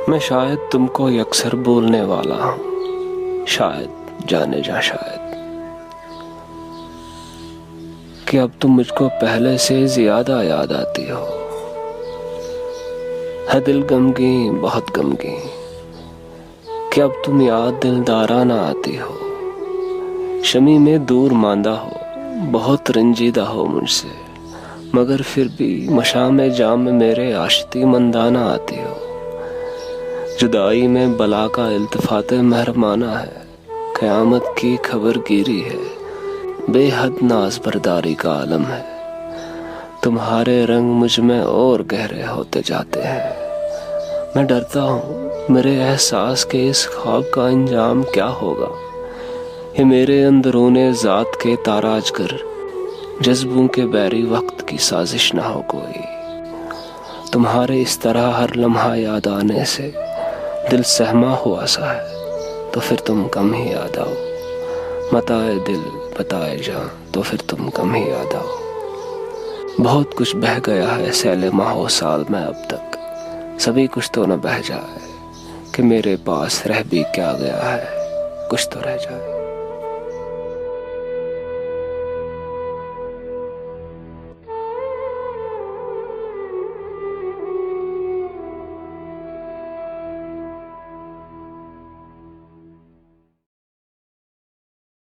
मैं शायद तुमको अक्सर बोलने वाला हूँ, शायद जाने जा शायद कि अब तुम मुझको पहले से ज्यादा याद आती हो। है दिल गमगीन बहुत गमगीन कि अब तुम याद दिलदाराना आती हो। शमी में दूर मांदा हो, बहुत रंजीदा हो मुझसे, मगर फिर भी मशा में जाम में मेरे आशिकी मंदाना आती हो। जुदाई में बला का इल्तिफात मेहरमाना है, क़यामत की खबर गिरी है, बेहद नाज बरदारी का आलम है। तुम्हारे रंग मुझ में और गहरे होते जाते हैं। मैं डरता हूँ मेरे एहसास के इस ख्वाब का अंजाम क्या होगा। ये मेरे अंदरूने ज़ात के ताराज कर जज्बों के बैरी वक्त की साजिश ना हो कोई। तुम्हारे इस तरह हर लम्हा याद आने से दिल सहमा हुआ सा है, तो फिर तुम कम ही याद आओ। मताए दिल बताए जान, तो फिर तुम कम ही याद आओ। बहुत कुछ बह गया है सैले माहो साल में अब तक, सभी कुछ तो न बह जाए कि मेरे पास रह भी क्या गया है, कुछ तो रह जाए।